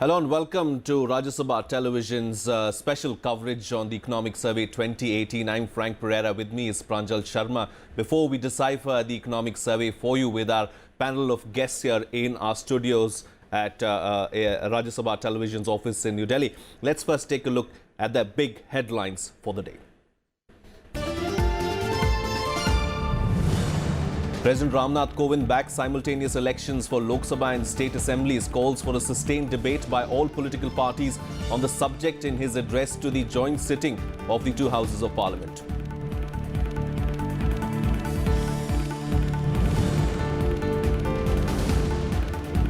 Hello and welcome to Rajya Sabha Television's special coverage on the Economic Survey 2018. I'm Frank Pereira. With me is Pranjal Sharma. Before we decipher the Economic Survey for you with our panel of guests here in our studios at Rajya Sabha Television's office in New Delhi, let's first take a look at the big headlines for the day. President Ramnath Kovind backs simultaneous elections for Lok Sabha and state assemblies, calls for a sustained debate by all political parties on the subject in his address to the joint sitting of the two houses of parliament.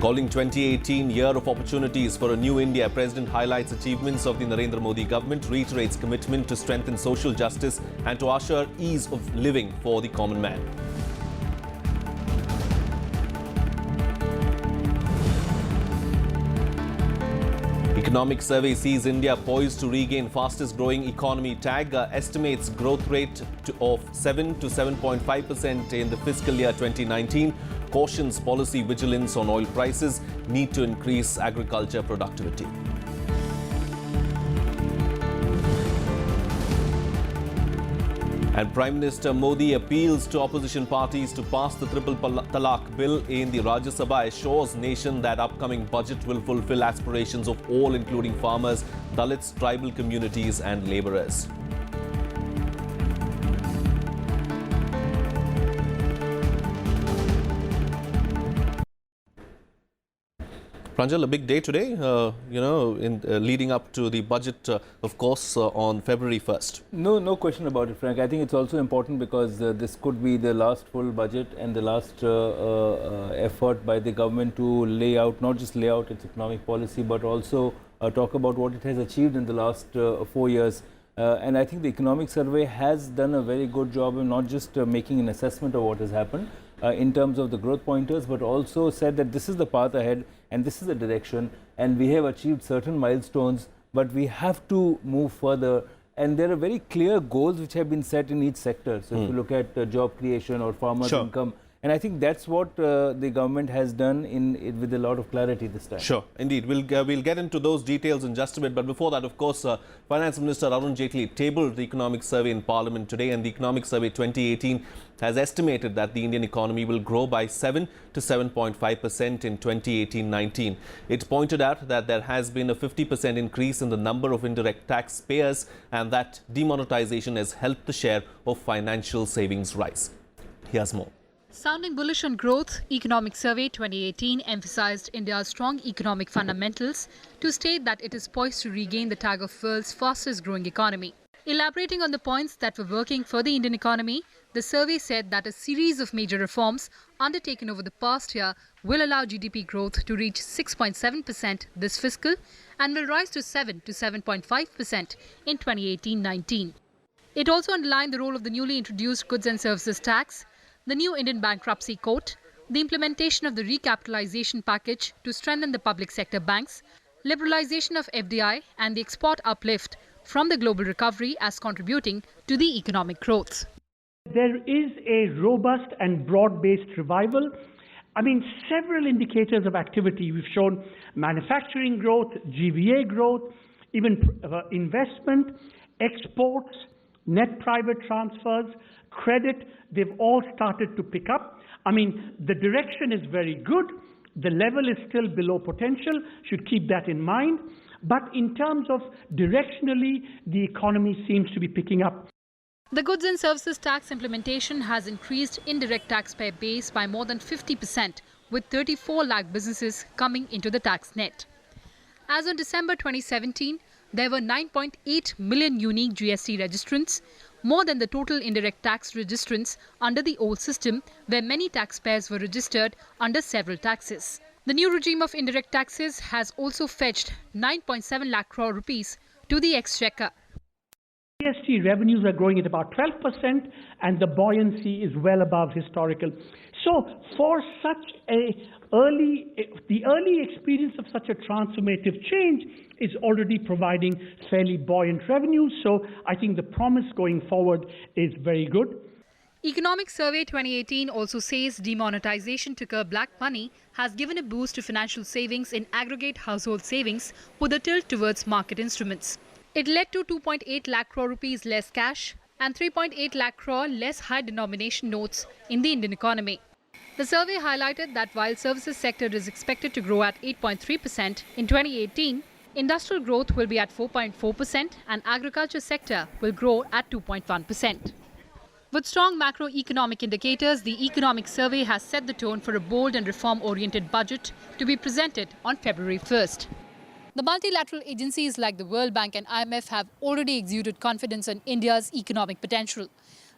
Calling 2018 year of opportunities for a new India, President highlights achievements of the Narendra Modi government, reiterates commitment to strengthen social justice and to usher ease of living for the common man. Economic survey sees India poised to regain fastest growing economy tag, estimates growth rate of 7 to 7.5% in the fiscal year 2019, cautions policy vigilance on oil prices, need to increase agriculture productivity. And Prime Minister Modi appeals to opposition parties to pass the triple talaq bill in the Rajya Sabha, assures nation that upcoming budget will fulfill aspirations of all, including farmers, Dalits, tribal communities and labourers. Pranjal, a big day today, leading up to the budget, of course, on February 1st. No question about it, Frank. I think it's also important because this could be the last full budget and the last effort by the government to lay out, not just lay out its economic policy, but also talk about what it has achieved in the last 4 years. And I think the economic survey has done a very good job of not just making an assessment of what has happened in terms of the growth pointers, but also said that this is the path ahead and this is the direction, and we have achieved certain milestones, but we have to move further. And there are very clear goals which have been set in each sector. So if you look at job creation or farmers' income, and I think that's what the government has done with a lot of clarity this time. Sure, indeed. We'll get into those details in just a bit. But before that, of course, Finance Minister Arun Jaitley tabled the Economic Survey in Parliament today. And the Economic Survey 2018 has estimated that the Indian economy will grow by 7 to 7.5% in 2018-19. It pointed out that there has been a 50% increase in the number of indirect taxpayers and that demonetization has helped the share of financial savings rise. Here's more. Sounding bullish on growth, Economic Survey 2018 emphasized India's strong economic fundamentals to state that it is poised to regain the tag of world's fastest growing economy. Elaborating on the points that were working for the Indian economy, the survey said that a series of major reforms undertaken over the past year will allow GDP growth to reach 6.7% this fiscal and will rise to 7 to 7.5% in 2018-19. It also underlined the role of the newly introduced goods and services tax, the new Indian bankruptcy court, the implementation of the recapitalization package to strengthen the public sector banks, liberalization of FDI and the export uplift from the global recovery as contributing to the economic growth. There is a robust and broad-based revival. Several indicators of activity. We've shown manufacturing growth, GVA growth, even investment, exports, net private transfers, credit, they've all started to pick up. The direction is very good. The level is still below potential, should keep that in mind. But in terms of directionally, the economy seems to be picking up. The goods and services tax implementation has increased indirect taxpayer base by more than 50%, with 34 lakh businesses coming into the tax net. As on December 2017, there were 9.8 million unique GST registrants, more than the total indirect tax registrants under the old system, where many taxpayers were registered under several taxes. The new regime of indirect taxes has also fetched 9.7 lakh crore rupees to the exchequer. GST revenues are growing at about 12% and the buoyancy is well above historical. So for such the early experience of such a transformative change is already providing fairly buoyant revenues. So I think the promise going forward is very good. Economic Survey 2018 also says demonetization to curb black money has given a boost to financial savings in aggregate household savings with a tilt towards market instruments. It led to 2.8 lakh crore rupees less cash and 3.8 lakh crore less high denomination notes in the Indian economy. The survey highlighted that while services sector is expected to grow at 8.3% in 2018, industrial growth will be at 4.4% and agriculture sector will grow at 2.1%. With strong macroeconomic indicators, the Economic Survey has set the tone for a bold and reform-oriented budget to be presented on February 1st. The multilateral agencies like the World Bank and IMF have already exuded confidence in India's economic potential.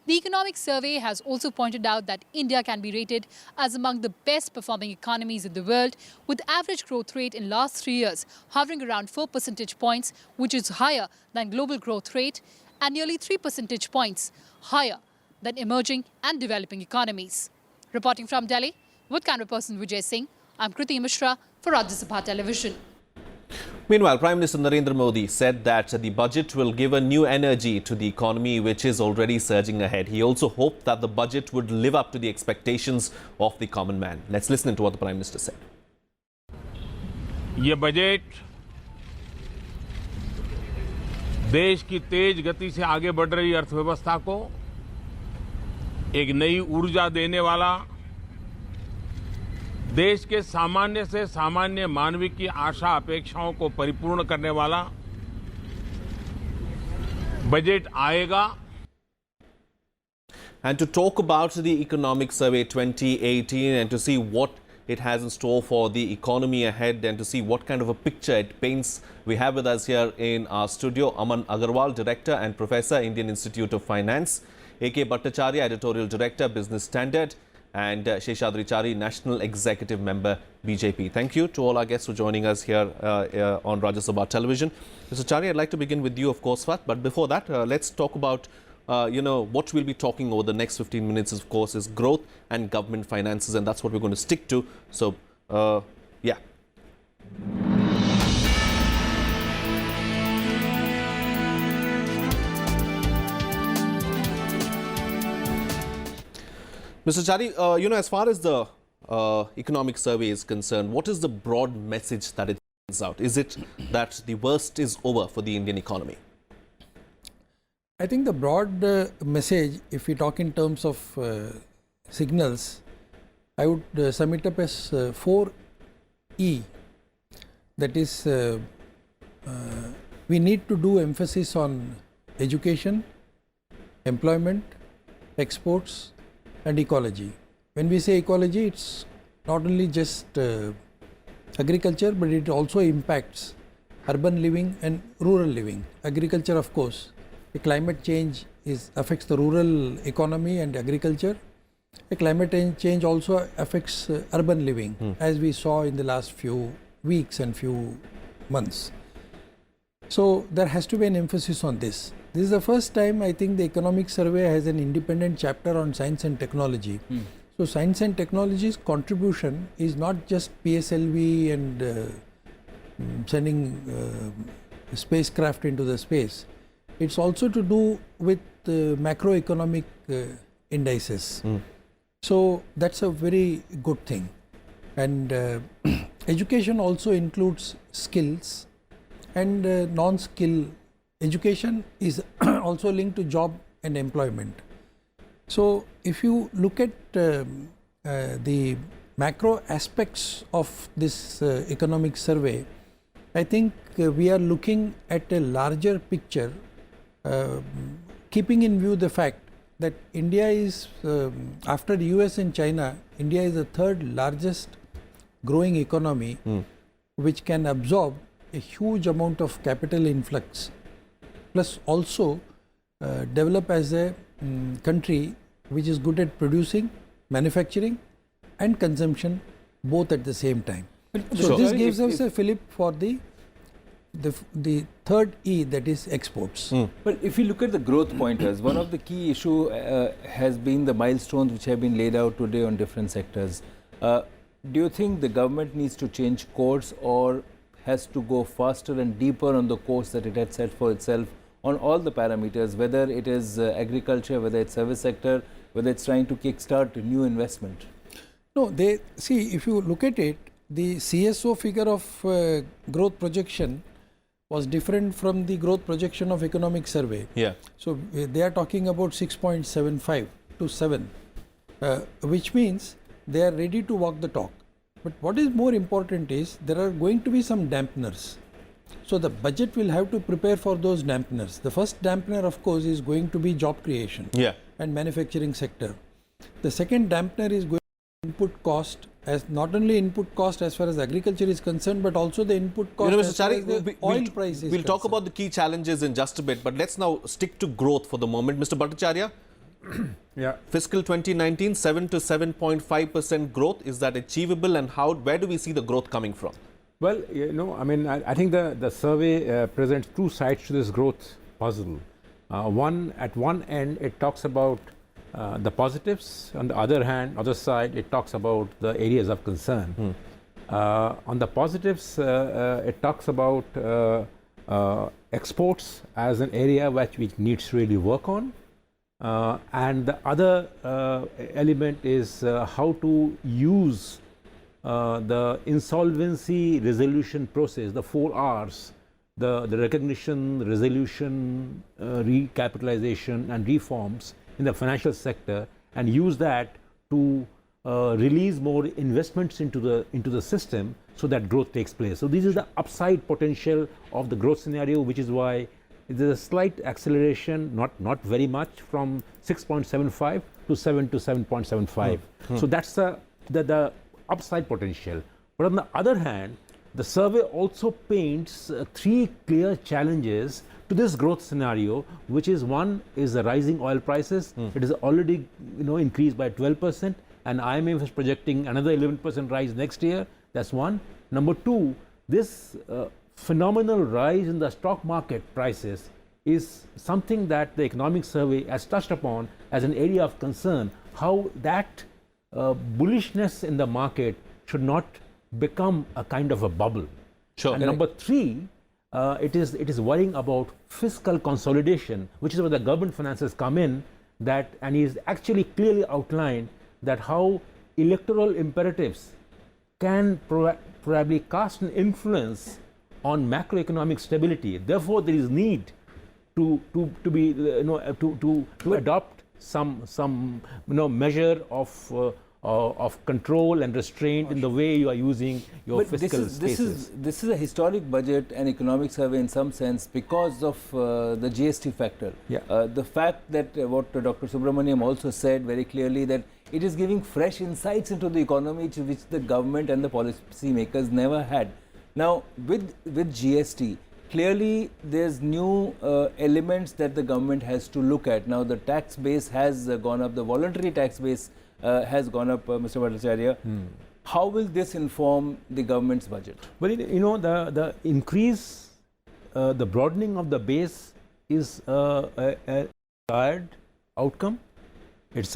The Economic Survey has also pointed out that India can be rated as among the best performing economies in the world, with average growth rate in last 3 years hovering around 4 percentage points, which is higher than global growth rate and nearly 3 percentage points higher than emerging and developing economies. Reporting from Delhi, with camera person Vijay Singh, I'm Kriti Mishra for Rajya Sabha Television. Meanwhile, Prime Minister Narendra Modi said that the budget will give a new energy to the economy, which is already surging ahead. He also hoped that the budget would live up to the expectations of the common man. Let's listen to what the Prime Minister said. ये budget देश की तेज गति से आगे बढ़ रही अर्थव्यवस्था को एक नई ऊर्जा देने वाला, देश के सामान्य से सामान्य मानव की आशा अपेक्षाओं को परिपूर्ण करने वाला बजट आएगा. And to talk about the Economic Survey 2018 and to see what it has in store for the economy ahead and to see what kind of a picture it paints, we have with us here in our studio Aman Agarwal, Director and Professor, Indian Institute of Finance, A.K. Bhattacharya, Editorial Director, Business Standard, and Sheshadri Chari, National Executive Member, BJP. Thank you to all our guests for joining us here on Rajya Sabha Television. Mr. Chari, I'd like to begin with you, of course, but before that, let's talk about what we'll be talking over the next 15 minutes, of course, is growth and government finances, and that's what we're going to stick to. So, yeah. Mr. Chari, as far as the economic survey is concerned, what is the broad message that it sends out? Is it that the worst is over for the Indian economy? I think the broad message, if we talk in terms of signals, I would sum it up as 4E. That is, we need to do emphasis on education, employment, exports, and ecology. When we say ecology, it's not only just agriculture, but it also impacts urban living and rural living. Agriculture, of course, the climate change affects the rural economy and agriculture. The climate change also affects urban living, as we saw in the last few weeks and few months. So there has to be an emphasis on this. This is the first time I think the Economic Survey has an independent chapter on science and technology. So science and technology's contribution is not just PSLV and sending spacecraft into the space. It's also to do with macroeconomic indices. So that's a very good thing. And education also includes skills and non-skill. Education is also linked to job and employment. So if you look at the macro aspects of this economic survey, I think we are looking at a larger picture, keeping in view the fact that India is, after the US and China, India is the third largest growing economy, which can absorb a huge amount of capital influx, plus also develop as a country which is good at producing, manufacturing and consumption both at the same time. So this gives us a fillip for the third E, that is exports. But if you look at the growth pointers, one of the key issue has been the milestones which have been laid out today on different sectors. Do you think the government needs to change course or has to go faster and deeper on the course that it had set for itself on all the parameters, whether it is agriculture, whether it's service sector, whether it's trying to kickstart new investment. No, they see, if you look at it, the CSO figure of growth projection was different from the growth projection of economic survey. Yeah. So they are talking about 6.75 to 7, which means they are ready to walk the talk. But what is more important is there are going to be some dampeners. So the budget will have to prepare for those dampeners. The first dampener, of course, is going to be job creation and manufacturing sector. The second dampener is going to be input cost, as not only input cost as far as agriculture is concerned, but also the input cost as far as the oil price is We'll talk about the key challenges in just a bit, but let's now stick to growth for the moment. Mr. Bhattacharya, fiscal 2019, 7 to 7.5% growth. Is that achievable, and where do we see the growth coming from? Well, I mean, I think the survey presents two sides to this growth puzzle. At one end, it talks about the positives. On the other side, it talks about the areas of concern. On the positives, it talks about exports as an area which needs to really work on. And the other element is how to use the insolvency resolution process, the 4 R's, the recognition, resolution, recapitalization and reforms in the financial sector, and use that to release more investments into the system so that growth takes place. So this is the upside potential of the growth scenario, which is why there's a slight acceleration, not very much, from 6.75 to 7 to 7.75. So that's the upside potential. But on the other hand, the survey also paints 3 clear challenges to this growth scenario, which is: one is the rising oil prices. It is already increased by 12%, and IMF is projecting another 11% rise next year. That's one. Number 2, this phenomenal rise in the stock market prices is something that the economic survey has touched upon as an area of concern, how that bullishness in the market should not become a kind of a bubble. Sure. And number 3, it is worrying about fiscal consolidation, which is where the government finances come in, and he's actually clearly outlined that how electoral imperatives can probably cast an influence on macroeconomic stability. Therefore, there is need to adopt some measure of control and restraint in the way you are using your fiscal spaces. This is a historic budget and economic survey in some sense because of the GST factor. The fact that what Dr. Subramaniam also said very clearly, that it is giving fresh insights into the economy which the government and the policy makers never had. Now, with GST, clearly there's new elements that the government has to look at. Now, the tax base has gone up, the voluntary tax base has gone up, Mr. Bhattacharya. How will this inform the government's budget? Well, the increase, the broadening of the base is a desired outcome. It's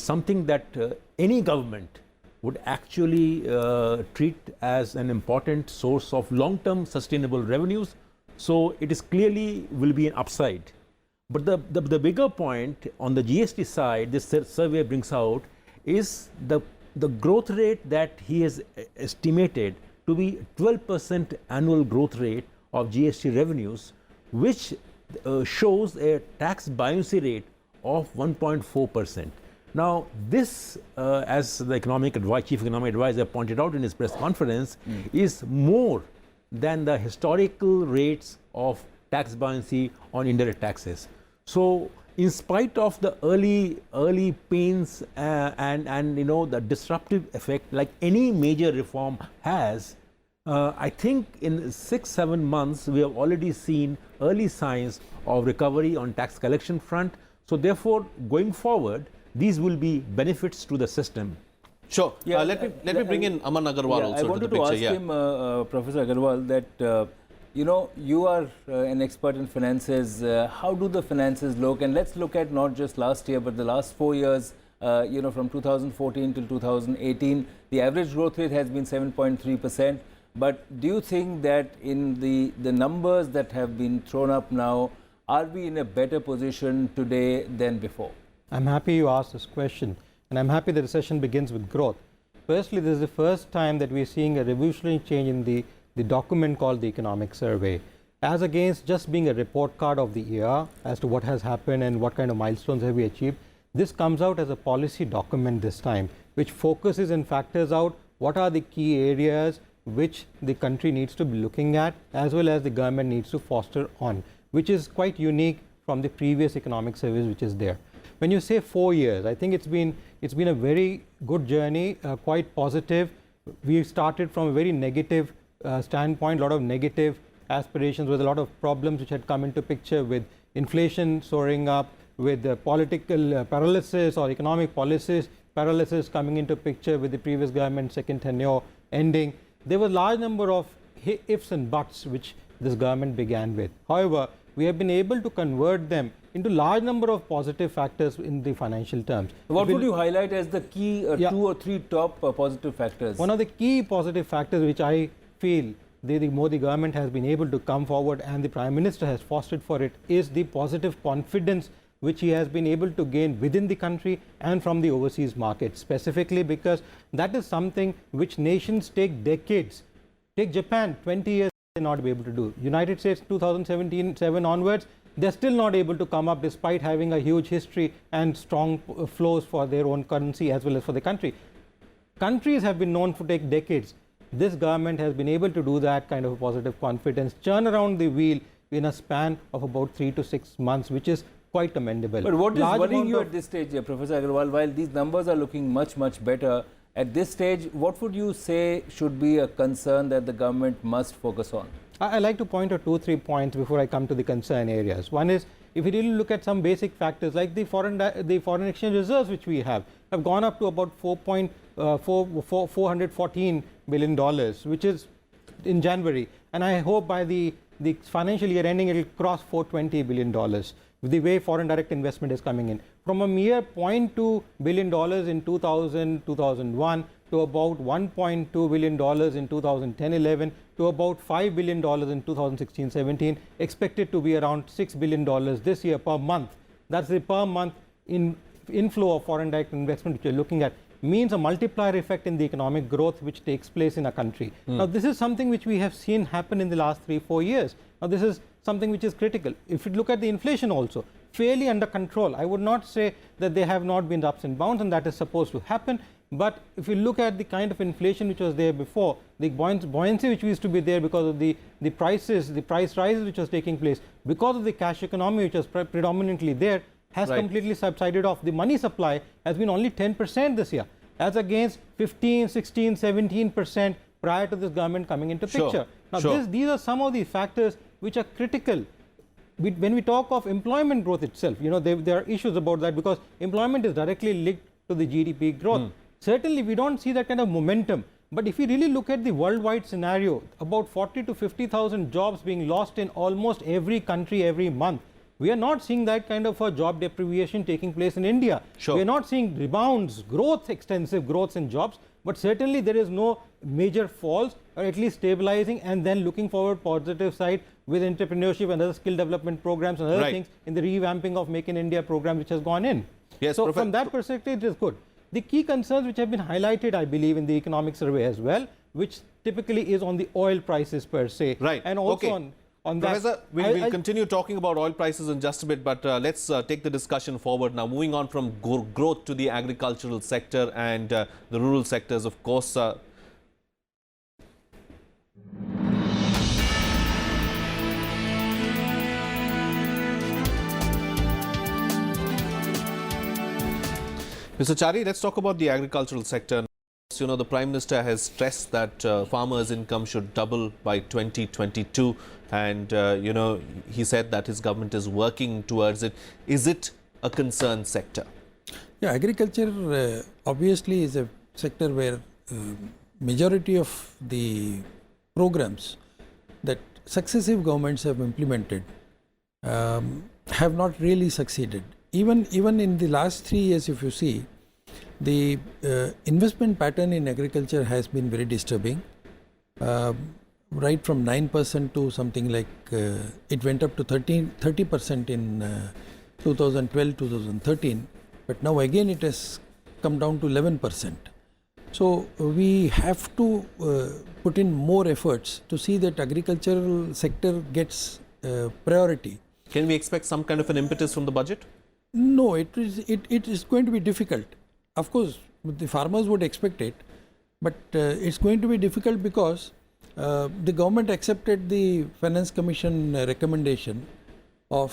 something that any government would actually treat as an important source of long-term sustainable revenues. So it is clearly will be an upside. But the bigger point on the GST side, this survey brings out, is the growth rate that he has estimated to be 12% annual growth rate of GST revenues, which shows a tax buoyancy rate of 1.4%. Now, this, as the chief economic advisor pointed out in his press conference, is more than the historical rates of tax buoyancy on indirect taxes. So, in spite of the early pains and the disruptive effect like any major reform has, I think in 6-7 months we have already seen early signs of recovery on tax collection front. So, therefore, going forward, these will be benefits to the system. Sure. Let me bring in Aman Agarwal also. I wanted to ask him, Professor Agarwal, that you are an expert in finances. How do the finances look? And let's look at not just last year, but the last 4 years. From 2014 till 2018, the average growth rate has been 7.3%. But do you think that in the numbers that have been thrown up now, are we in a better position today than before? I'm happy you asked this question, and I'm happy the recession begins with growth. Firstly, this is the first time that we're seeing a revolutionary change in the document called the Economic Survey, as against just being a report card of the year as to what has happened and what kind of milestones have we achieved. This comes out as a policy document this time, which focuses and factors out what are the key areas which the country needs to be looking at, as well as the government needs to foster on, which is quite unique from the previous economic surveys which is there. When you say 4 years, I think it's been a very good journey, quite positive. We started from a very negative standpoint, a lot of negative aspirations with a lot of problems which had come into picture, with inflation soaring up, with political paralysis or economic policies paralysis coming into picture with the previous government second tenure ending. There were a large number of ifs and buts which this government began with. However, we have been able to convert them into large number of positive factors in the financial terms. What would you highlight as the key 2 or 3 top positive factors? One of the key positive factors which I feel the Modi government has been able to come forward and the Prime Minister has fostered for it is the positive confidence which he has been able to gain within the country and from the overseas market, specifically because that is something which nations take decades. Take Japan, 20 years they not be able to do. United States 2017-7 onwards, they're still not able to come up despite having a huge history and strong flows for their own currency as well as for the country. Countries have been known to take decades. This government has been able to do that kind of positive confidence, turn around the wheel in a span of about 3 to 6 months, which is quite commendable. But what is worrying you at this stage, Professor Agarwal, while these numbers are looking much, much better, at this stage, what would you say should be a concern that the government must focus on? I like to point out 2 or 3 points before I come to the concern areas. One is, if you really look at some basic factors like the foreign exchange reserves which we have gone up to about $414 billion, which is in January, and I hope by the financial year ending it will cross $420 billion with the way foreign direct investment is coming in. From a mere $0.2 billion in 2001 to about $1.2 billion in 2010-11 to about $5 billion in 2016-17, expected to be around $6 billion this year per month. That's the per month inflow of foreign direct investment which you're looking at, means a multiplier effect in the economic growth which takes place in a country. Now this is something which we have seen happen in the last 3-4 years. Now this is something which is critical. If you look at the inflation also, fairly under control. I would not say that there have not been ups and downs, and that is supposed to happen. But if you look at the kind of inflation which was there before, the buoyancy which used to be there because of the price rises which was taking place, because of the cash economy which was predominantly there, has completely subsided off. The money supply has been only 10% this year, as against 15, 16, 17% prior to this government coming into picture. Now, these are some of the factors which are critical. When we talk of employment growth itself, there are issues about that because employment is directly linked to the GDP growth. Certainly, we don't see that kind of momentum. But if we really look at the worldwide scenario, about 40 to 50,000 jobs being lost in almost every country every month. We are not seeing that kind of a job deprivation taking place in India. We are not seeing rebounds, extensive growths in jobs, but certainly there is no major falls, or at least stabilizing and then looking forward positive side with entrepreneurship and other skill development programs and other things in the revamping of Make in India program which has gone in. Yes, so from that perspective, it is good. The key concerns which have been highlighted, I believe, in the economic survey as well, which typically is on the oil prices per se, and also on that. Professor, we'll continue talking about oil prices in just a bit, but let's take the discussion forward now. Moving on from growth to the agricultural sector and the rural sectors, of course. Mr. Chari, let's talk about the agricultural sector. The Prime Minister has stressed that farmers' income should double by 2022, and he said that his government is working towards it. Is it a concerned sector? Yeah, agriculture obviously is a sector where majority of the programs that successive governments have implemented have not really succeeded. Even in the last 3 years, if you see, the investment pattern in agriculture has been very disturbing. Right from 9% to something like it went up to 30% in 2012-2013, but now again it has come down to 11%. So we have to put in more efforts to see that agricultural sector gets priority. Can we expect some kind of an impetus from the budget? No, it is going to be difficult. Of course, the farmers would expect it, but it's going to be difficult because the government accepted the Finance Commission recommendation of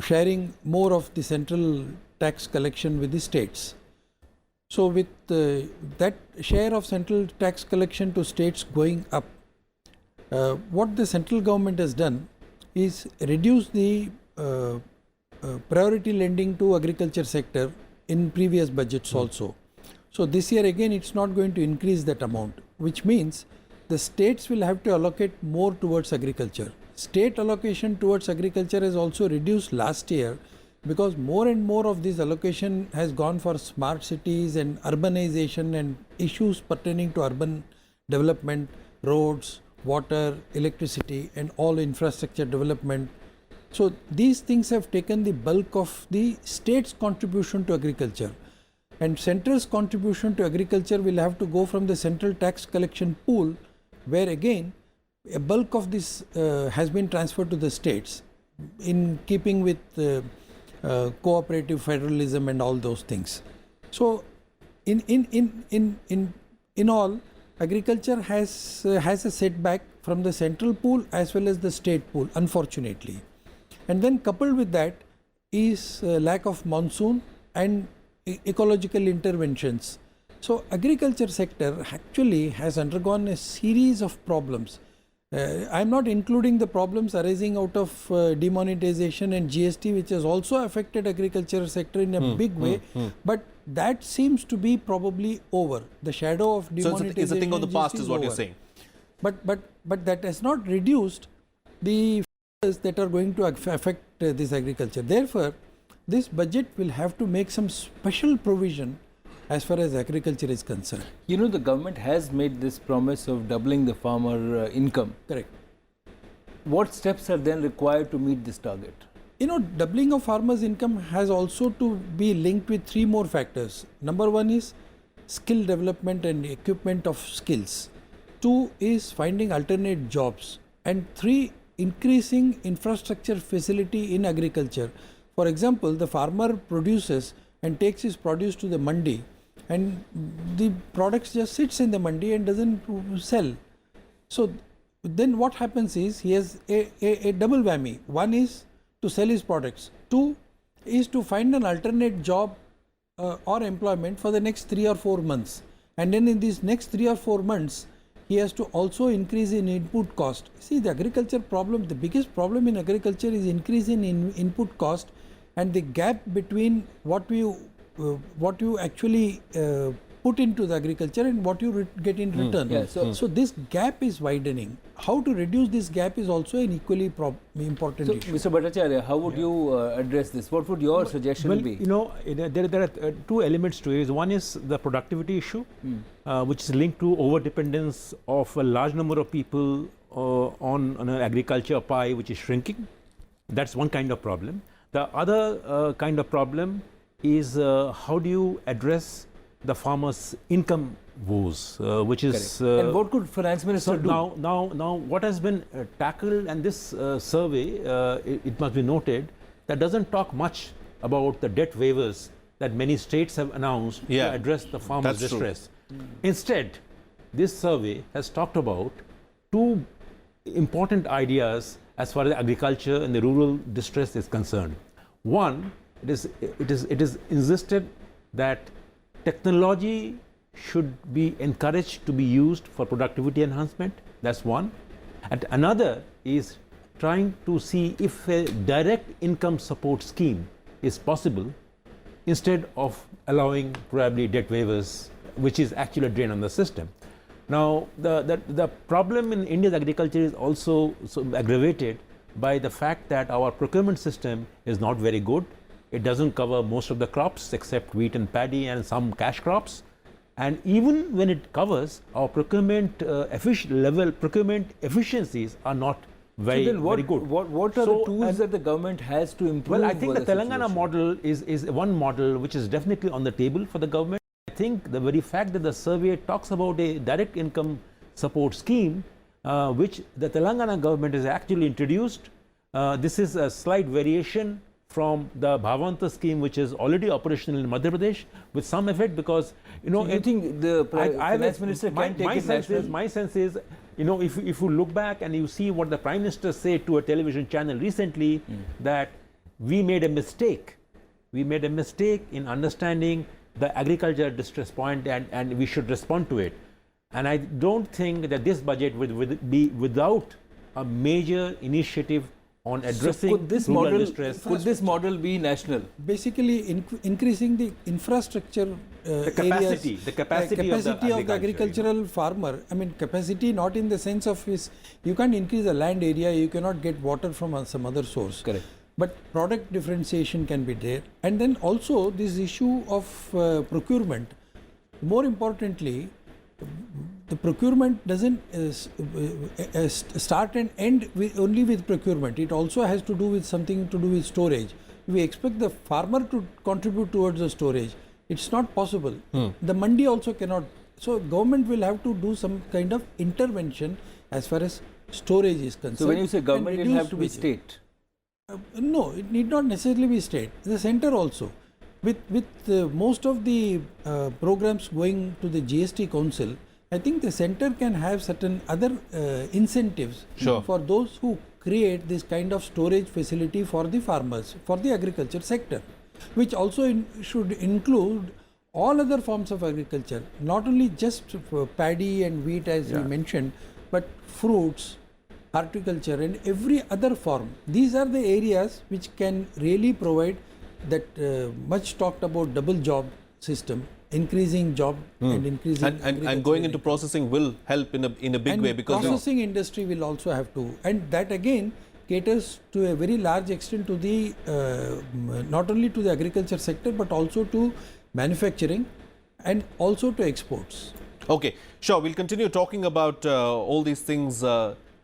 sharing more of the central tax collection with the states. So with that share of central tax collection to states going up, what the central government has done is reduce the priority lending to agriculture sector in previous budgets also. So this year again it's not going to increase that amount, which means the states will have to allocate more towards agriculture. State allocation towards agriculture has also reduced last year because more and more of this allocation has gone for smart cities and urbanization and issues pertaining to urban development, roads, water, electricity and all infrastructure development. So these things have taken the bulk of the state's contribution to agriculture, and central's contribution to agriculture will have to go from the central tax collection pool, where again a bulk of this has been transferred to the states in keeping with cooperative federalism and all those things. So in all, agriculture has a setback from the central pool as well as the state pool, unfortunately. And then coupled with that is lack of monsoon and ecological interventions. So agriculture sector actually has undergone a series of problems. I am not including the problems arising out of demonetization and GST, which has also affected agriculture sector in a big way, but that seems to be probably over. The shadow of demonetization so it's a thing of the past is what you're saying. But that has not reduced the factors that are going to affect this agriculture. Therefore, this budget will have to make some special provision as far as agriculture is concerned. You know, the government has made this promise of doubling the farmer income. Correct. What steps are then required to meet this target? You know, doubling of farmers' income has also to be linked with three more factors. Number one is skill development and equipment of skills. Two is finding alternate jobs. And three, increasing infrastructure facility in agriculture. For example, the farmer produces and takes his produce to the mandi, and the products just sits in the mandi and doesn't sell. So then what happens is he has a double whammy. One is to sell his products. Two is to find an alternate job or employment for the next 3 or 4 months. And then in these next 3 or 4 months, he has to also increase in input cost. See, the agriculture problem, the biggest problem in agriculture is increase in input cost, and the gap between what you actually put into the agriculture and what you get in return. So this gap is widening. How to reduce this gap is also an equally important issue. Mr. Bhattacharya, how would you address this? What would your suggestion be? You know, there are two elements to it. One is the productivity issue, which is linked to over-dependence of a large number of people on an agriculture pie, which is shrinking. That's one kind of problem. The other kind of problem is how do you address the farmers' income woes, which is... and what could Finance Minister do? Now what has been tackled, and this survey, it must be noted, that doesn't talk much about the debt waivers that many states have announced to address the farmers' distress. Instead, this survey has talked about two important ideas as far as agriculture and the rural distress is concerned. One, it is insisted that technology should be encouraged to be used for productivity enhancement. That's one. And another is trying to see if a direct income support scheme is possible instead of allowing probably debt waivers, which is actually a drain on the system. Now, the problem in India's agriculture is also aggravated by the fact that our procurement system is not very good. It doesn't cover most of the crops except wheat and paddy and some cash crops. And even when it covers, our procurement efficiencies are not very, so then very good. What are the tools that the government has to improve? Well, I think the Telangana situation? model is one model which is definitely on the table for the government. I think the very fact that the survey talks about a direct income support scheme, which the Telangana government has actually introduced. This is a slight variation from the Bhavanta scheme, which is already operational in Madhya Pradesh, with some effect, because So you think the finance minister can take it national? My sense is, if you look back and you see what the Prime Minister said to a television channel recently, that we made a mistake. We made a mistake in understanding the agriculture distress point, and we should respond to it. And I don't think that this budget would be without a major initiative on addressing could this rural model, distress. Could this model be national? Basically, increasing the infrastructure The capacity, areas, the capacity of the agriculture, agricultural farmer. I mean, capacity not in the sense of you can't increase the land area, you cannot get water from some other source. Correct. But product differentiation can be there. And then also this issue of procurement. More importantly, the procurement doesn't start and end only with procurement. It also has to do with something to do with storage. We expect the farmer to contribute towards the storage. It's not possible. The mandi also cannot. So government will have to do some kind of intervention as far as storage is concerned. So when you say government, it will have to be state. No, it need not necessarily be state. The center also. With most of the programs going to the GST Council, I think the center can have certain other incentives for those who create this kind of storage facility for the farmers, for the agriculture sector, which also should include all other forms of agriculture, not only just paddy and wheat as we mentioned, but fruits, horticulture and every other form. These are the areas which can really provide that much talked about double job system, increasing job and increasing and going into processing will help in a big way, because processing industry will also have to, and that again caters to a very large extent to the not only to the agriculture sector but also to manufacturing and also to exports. Okay, sure. We'll continue talking about all these things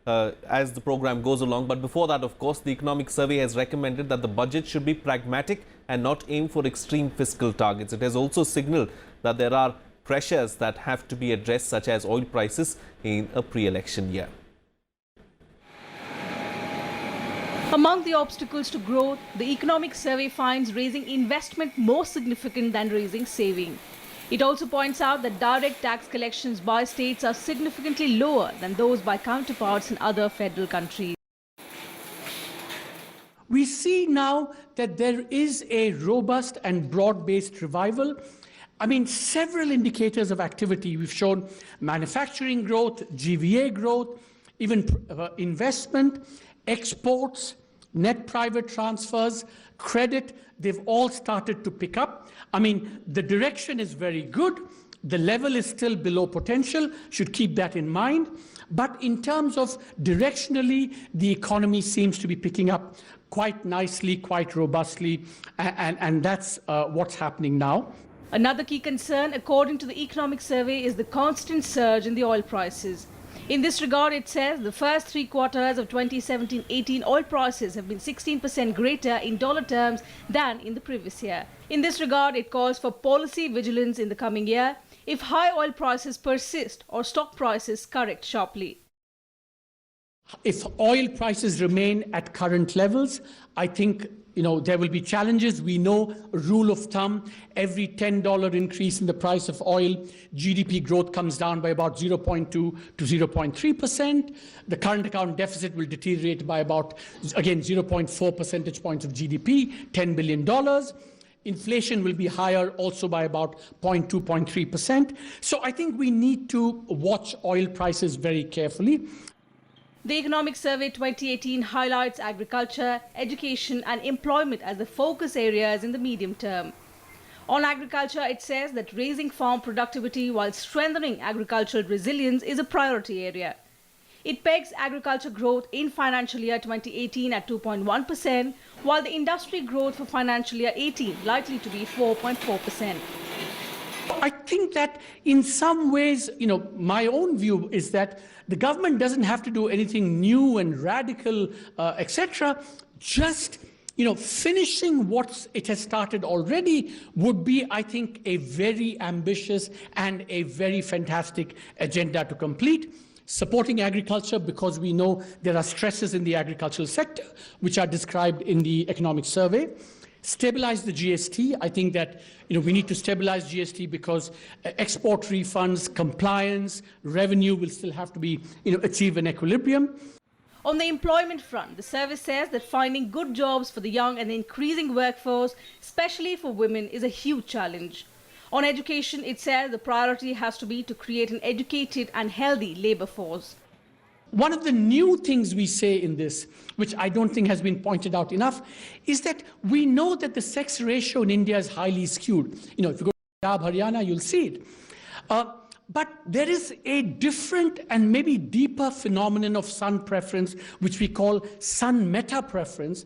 as the program goes along. But before that, of course, the Economic Survey has recommended that the budget should be pragmatic and not aim for extreme fiscal targets. It has also signaled that there are pressures that have to be addressed, such as oil prices in a pre-election year. Among the obstacles to growth, the Economic Survey finds raising investment more significant than raising saving. It also points out that direct tax collections by states are significantly lower than those by counterparts in other federal countries. We see now that there is a robust and broad-based revival. I mean, several indicators of activity. We've shown manufacturing growth, GVA growth, even investment, exports, net private transfers, credit. They've all started to pick up. I mean, the direction is very good. The level is still below potential, should keep that in mind. But in terms of directionally, the economy seems to be picking up quite nicely, quite robustly, and that's what's happening now. Another key concern, according to the Economic Survey, is the constant surge in the oil prices. In this regard, it says the first 3 quarters of 2017-18 oil prices have been 16% greater in dollar terms than in the previous year. In this regard, it calls for policy vigilance in the coming year if high oil prices persist or stock prices correct sharply. If oil prices remain at current levels, I think there will be challenges. We know a rule of thumb, every $10 increase in the price of oil, GDP growth comes down by about 0.2 to 0.3%. The current account deficit will deteriorate by about, again, 0.4 percentage points of GDP, $10 billion. Inflation will be higher also by about 0.2, 0.3%. So I think we need to watch oil prices very carefully. The Economic Survey 2018 highlights agriculture, education and employment as the focus areas in the medium term. On agriculture, it says that raising farm productivity while strengthening agricultural resilience is a priority area. It pegs agriculture growth in financial year 2018 at 2.1%, while the industry growth for financial year 18 likely to be 4.4%. I think that in some ways, my own view is that the government doesn't have to do anything new and radical, etc. Just, finishing what it has started already would be, I think, a very ambitious and a very fantastic agenda to complete. Supporting agriculture, because we know there are stresses in the agricultural sector, which are described in the economic survey. Stabilize the GST. I think that we need to stabilize GST because export refunds, compliance, revenue will still have to be achieve an equilibrium. On the employment front, the service says that finding good jobs for the young and the increasing workforce, especially for women, is a huge challenge. On education, it says the priority has to be to create an educated and healthy labour force. One of the new things we say in this, which I don't think has been pointed out enough, is that we know that the sex ratio in India is highly skewed. If you go to Punjab, Haryana, you'll see it. But there is a different and maybe deeper phenomenon of son preference, which we call son meta preference.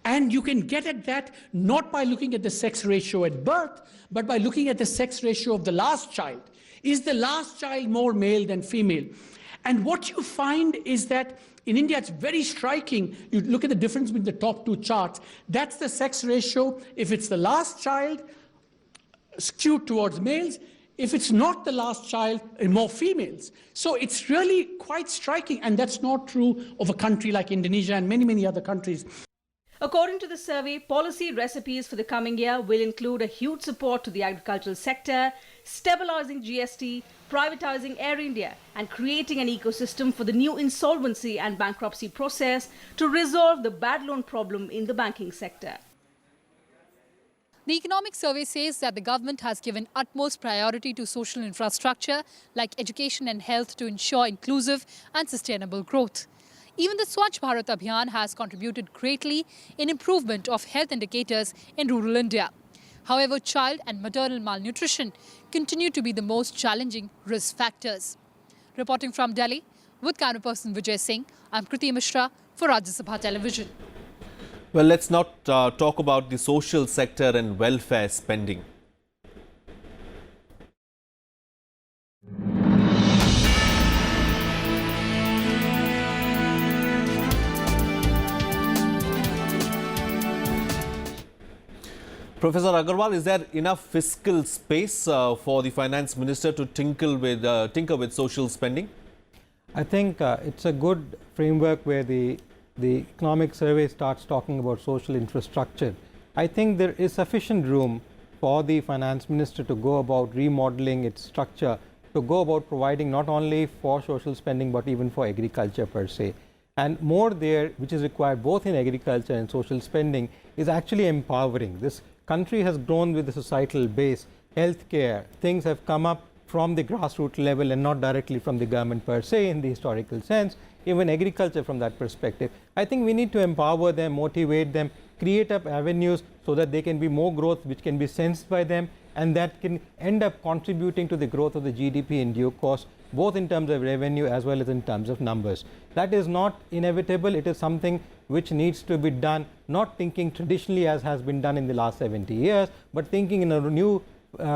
And you can get at that not by looking at the sex ratio at birth, but by looking at the sex ratio of the last child. Is the last child more male than female? And what you find is that in India, it's very striking. You look at the difference between the top two charts. That's the sex ratio. If it's the last child, skewed towards males. If it's not the last child, more females. So it's really quite striking. And that's not true of a country like Indonesia and many, many other countries. According to the survey, policy recipes for the coming year will include a huge support to the agricultural sector, stabilizing GST, privatizing Air India, and creating an ecosystem for the new insolvency and bankruptcy process to resolve the bad loan problem in the banking sector. The economic survey says that the government has given utmost priority to social infrastructure like education and health to ensure inclusive and sustainable growth. Even the Swachh Bharat Abhiyan has contributed greatly in improvement of health indicators in rural India. However, child and maternal malnutrition continue to be the most challenging risk factors. Reporting from Delhi, with camera person Vijay Singh, I'm Kriti Mishra for Rajya Sabha Television. Well, let's not talk about the social sector and welfare spending. Professor Agarwal, is there enough fiscal space for the finance minister to tinker with social spending? I think it's a good framework where the economic survey starts talking about social infrastructure. I think there is sufficient room for the finance minister to go about remodeling its structure, to go about providing not only for social spending but even for agriculture per se. And more there, which is required both in agriculture and social spending, is actually empowering. This country has grown with the societal base. Healthcare, things have come up from the grassroots level and not directly from the government per se in the historical sense. Even agriculture from that perspective. I think we need to empower them, motivate them, create up avenues so that there can be more growth which can be sensed by them, and that can end up contributing to the growth of the GDP in due course, both in terms of revenue as well as in terms of numbers. That is not inevitable. It is something which needs to be done, not thinking traditionally as has been done in the last 70 years, but thinking in a new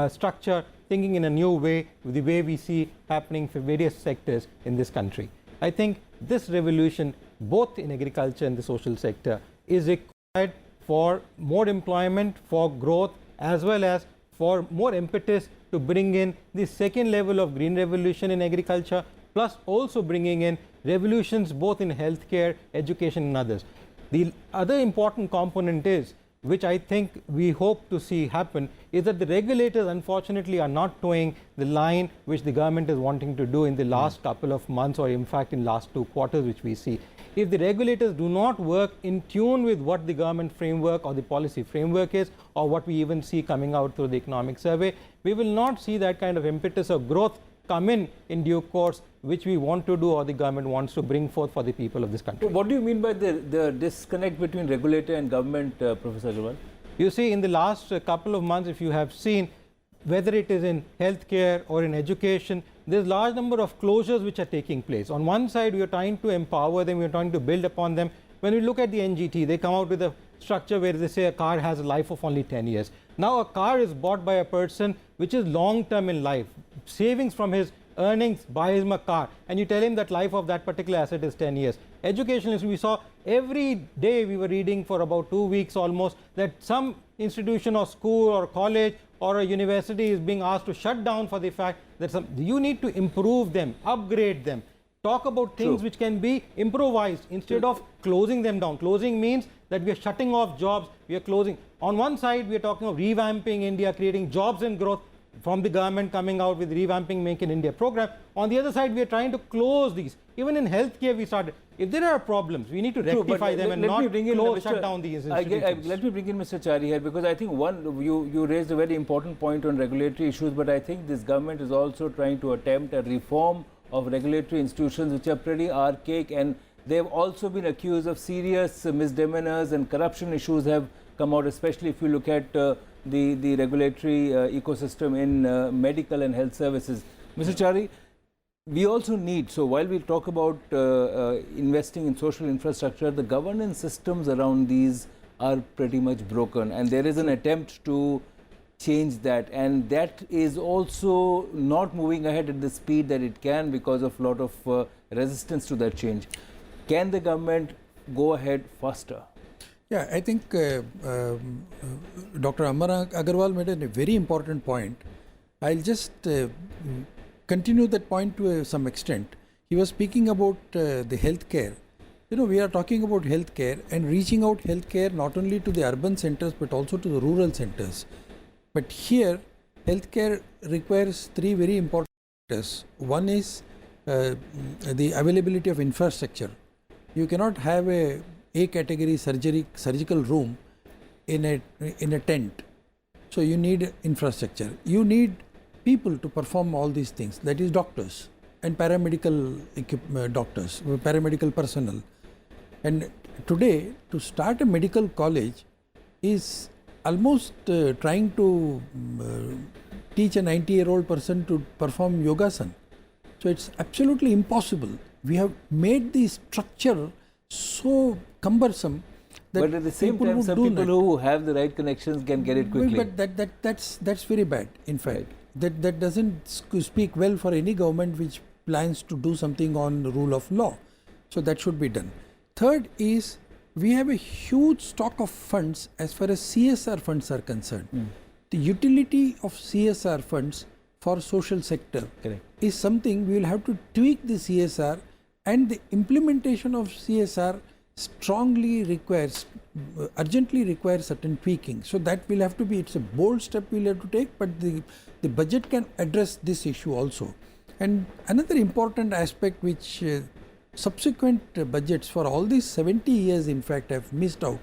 structure, thinking in a new way, the way we see happening for various sectors in this country. I think this revolution, both in agriculture and the social sector, is required for more employment, for growth, as well as for more impetus to bring in the second level of green revolution in agriculture, plus also bringing in revolutions both in healthcare, education and others. The other important component is, which I think we hope to see happen, is that the regulators unfortunately are not towing the line which the government is wanting to do in the last couple of months, or in fact in last 2 quarters which we see. If the regulators do not work in tune with what the government framework or the policy framework is, or what we even see coming out through the economic survey, we will not see that kind of impetus of growth come in due course, which we want to do or the government wants to bring forth for the people of this country. What do you mean by the disconnect between regulator and government, Professor Agarwal? You see, in the last couple of months, if you have seen, whether it is in healthcare or in education, there's a large number of closures which are taking place. On one side, we are trying to empower them, we are trying to build upon them. When we look at the NGT, they come out with a structure where they say a car has a life of only 10 years. Now a car is bought by a person which is long term in life. Savings from his earnings buy him a car, and you tell him that life of that particular asset is 10 years. Education, we saw every day, we were reading for about 2 weeks almost, that some institution or school or college or a university is being asked to shut down for the fact that you need to improve them, upgrade them, talk about things which can be improvised instead of closing them down. Closing means that we are shutting off jobs, we are closing. On one side, we are talking of revamping India, creating jobs and growth from the government coming out with revamping Make in India program. On the other side, we are trying to close these. Even in healthcare, we started. If there are problems, we need to rectify them and not shut down these institutions. Let me bring in Mr. Chari here, because I think you raised a very important point on regulatory issues, but I think this government is also trying to attempt a reform of regulatory institutions which are pretty archaic, and they've also been accused of serious misdemeanors, and corruption issues have come out, especially if you look at the regulatory ecosystem in medical and health services. Mr. Chari, we also need, so while we talk about investing in social infrastructure, the governance systems around these are pretty much broken, and there is an attempt to change that, and that is also not moving ahead at the speed that it can because of a lot of resistance to that change. Can the government go ahead faster? Yeah, I think Dr. Amar Agarwal made a very important point. I'll just continue that point to some extent. He was speaking about the healthcare. You know, we are talking about healthcare and reaching out healthcare not only to the urban centers but also to the rural centers. But here, healthcare requires three very important factors. One is the availability of infrastructure. You cannot have a category surgical room in a tent. So you need infrastructure. You need people to perform all these things. That is doctors and paramedical doctors, paramedical personnel. And today, to start a medical college is almost trying to teach a 90-year-old person to perform yogasana. So it's absolutely impossible. We have made the structure so cumbersome that but at the same time, some people who have the right connections can get it quickly. But that's very bad. In fact, that doesn't speak well for any government which plans to do something on the rule of law. So that should be done. Third is, we have a huge stock of funds as far as CSR funds are concerned. The utility of CSR funds for social sector is something we will have to tweak the CSR, and the implementation of CSR strongly requires, urgently requires certain tweaking. So that will have to be, it's a bold step we'll have to take, but the budget can address this issue also. And another important aspect which subsequent budgets for all these 70 years in fact have missed out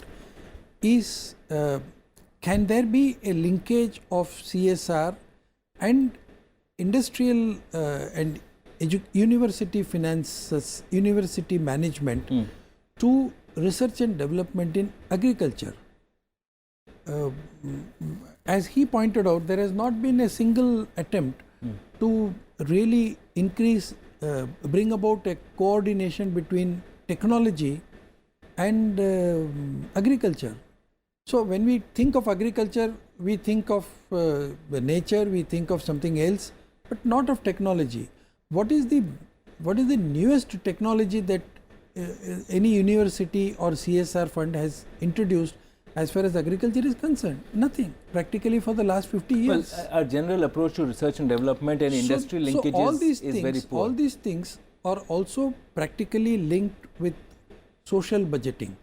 is, can there be a linkage of CSR and industrial and university finances, university management to research and development in agriculture? As he pointed out, there has not been a single attempt to really increase, bring about a coordination between technology and agriculture. So when we think of agriculture, we think of the nature, we think of something else, but not of technology. What is the newest technology that any university or CSR fund has introduced as far as agriculture is concerned? Nothing, practically for the last 50 years. Well, our general approach to research and development and industry linkages is very poor. All these things are also practically linked with social budgeting.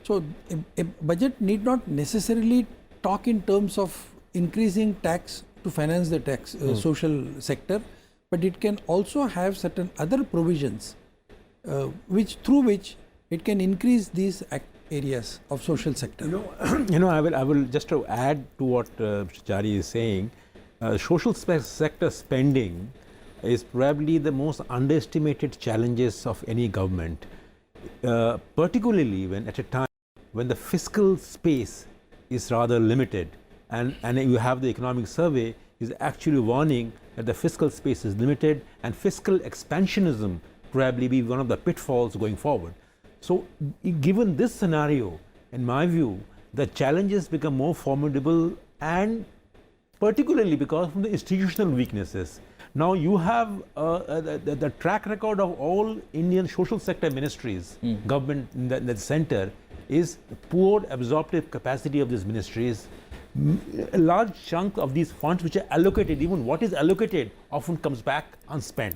So a budget need not necessarily talk in terms of increasing tax to finance the tax social sector, but it can also have certain other provisions through which it can increase these areas of social sector. I will just to add to what Mr. Chari is saying. Social sector spending is probably the most underestimated challenges of any government, particularly when at a time when the fiscal space is rather limited, and you have the economic survey is actually warning that the fiscal space is limited and fiscal expansionism probably be one of the pitfalls going forward. So given this scenario, in my view, the challenges become more formidable, and particularly because of the institutional weaknesses. Now you have the track record of all Indian social sector ministries, government in the center, is the poor absorptive capacity of these ministries. A large chunk of these funds which are allocated, even what is allocated, often comes back unspent.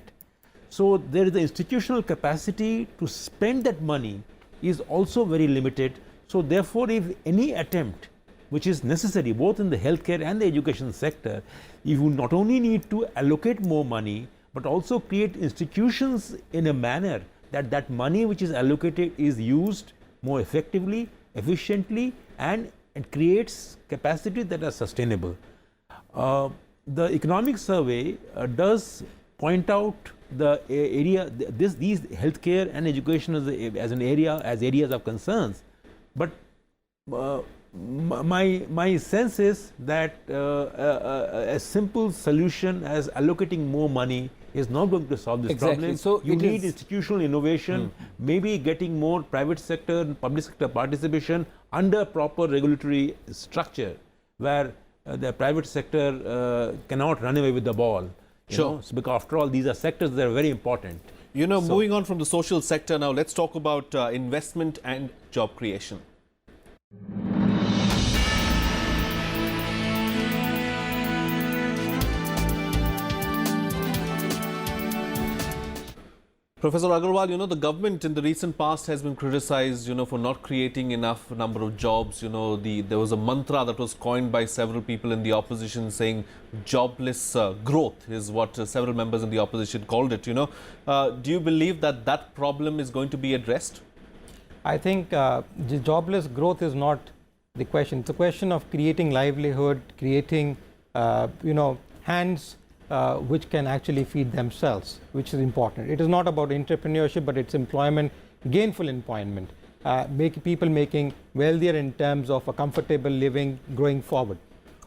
So there is the institutional capacity to spend that money is also very limited. So therefore, if any attempt which is necessary both in the healthcare and the education sector, you not only need to allocate more money, but also create institutions in a manner that that money which is allocated is used more effectively, efficiently, and it creates capacity that are sustainable. The economic survey does point out the area, these healthcare and education as areas of concerns, but my sense is that a simple solution as allocating more money is not going to solve this problem. So you need institutional innovation, maybe getting more private sector and public sector participation under proper regulatory structure, where the private sector cannot run away with the ball. Sure. So because after all, these are sectors that are very important. You know, moving on from the social sector now, let's talk about investment and job creation. Professor Agarwal, you know, the government in the recent past has been criticized, you know, for not creating enough number of jobs. You know, there was a mantra that was coined by several people in the opposition saying jobless growth is what several members in the opposition called it, you know. Do you believe that that problem is going to be addressed? I think the jobless growth is not the question. It's a question of creating livelihood, creating, hands which can actually feed themselves, which is important. It is not about entrepreneurship, but it's employment, gainful employment, people making wealthier in terms of a comfortable living going forward.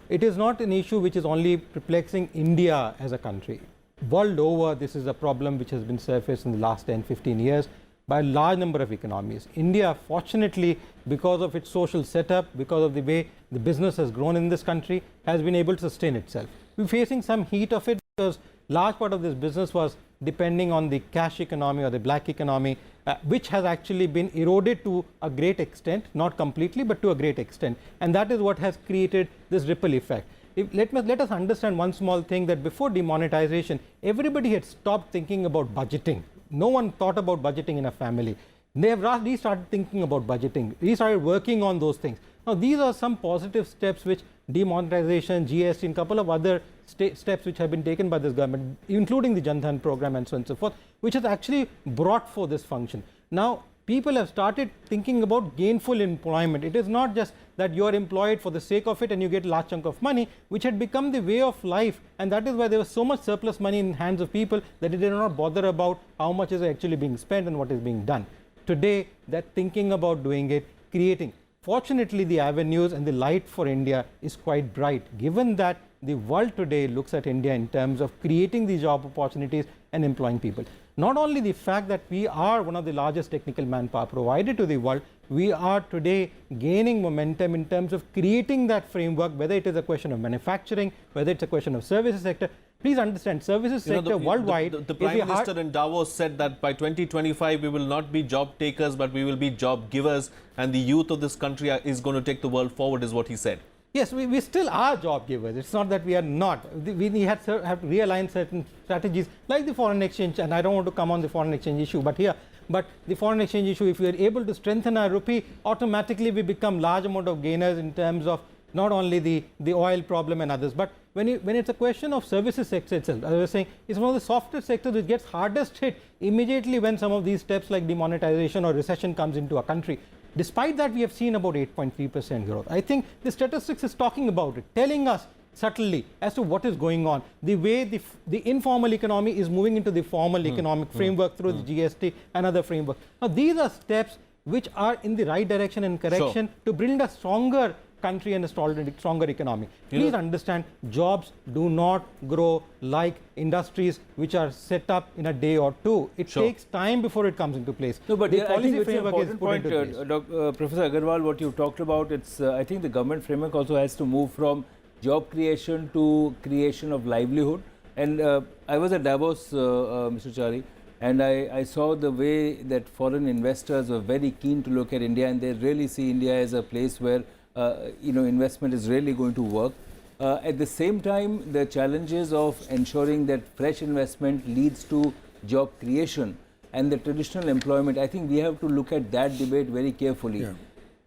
It is not an issue which is only perplexing India as a country. World over, this is a problem which has been surfaced in the last 10-15 years by a large number of economies. India, fortunately, because of its social setup, because of the way the business has grown in this country, has been able to sustain itself. We're facing some heat of it because large part of this business was depending on the cash economy or the black economy, which has actually been eroded to a great extent, not completely, but to a great extent. And that is what has created this ripple effect. Let us understand one small thing, that before demonetization, everybody had stopped thinking about budgeting. No one thought about budgeting in a family. They have restarted thinking about budgeting, restarted working on those things. Now, these are some positive steps which demonetization, GST, and a couple of other steps which have been taken by this government, including the Jan Dhan program and so on and so forth, which has actually brought for this function. Now, people have started thinking about gainful employment. It is not just that you are employed for the sake of it and you get a large chunk of money, which had become the way of life, and that is why there was so much surplus money in hands of people that they did not bother about how much is actually being spent and what is being done. Today, that thinking about doing it, creating. Fortunately, the avenues and the light for India is quite bright, given that the world today looks at India in terms of creating the job opportunities and employing people. Not only the fact that we are one of the largest technical manpower provided to the world, we are today gaining momentum in terms of creating that framework, whether it is a question of manufacturing, whether it's a question of services sector. Please understand, services sector worldwide. The Prime Minister in Davos said that by 2025 we will not be job takers, but we will be job givers, and the youth of this country is going to take the world forward, is what he said. Yes, we still are job givers. It's not that we are not. We have to realign certain strategies like the foreign exchange, and I don't want to come on the foreign exchange issue, but the foreign exchange issue, if we are able to strengthen our rupee, automatically we become large amount of gainers in terms of not only the oil problem and others, but when it's a question of services sector itself, as I was saying, it's one of the softer sectors which gets hardest hit immediately when some of these steps like demonetization or recession comes into a country. Despite that, we have seen about 8.3% growth. I think the statistics is talking about it, telling us subtly as to what is going on, the way the informal economy is moving into the formal economic framework through the GST and other framework. Now, these are steps which are in the right direction and correction to build a stronger country and a stronger economy. Please understand, jobs do not grow like industries which are set up in a day or two. It takes time before it comes into place. No, but the I think policy it's an framework is important put point, into place. Professor Agarwal, what you talked about, it's I think the government framework also has to move from job creation to creation of livelihood. And I was at Davos, Mr. Chari, and I saw the way that foreign investors were very keen to look at India, and they really see India as a place where investment is really going to work. At the same time, the challenges of ensuring that fresh investment leads to job creation and the traditional employment, I think we have to look at that debate very carefully. Yeah.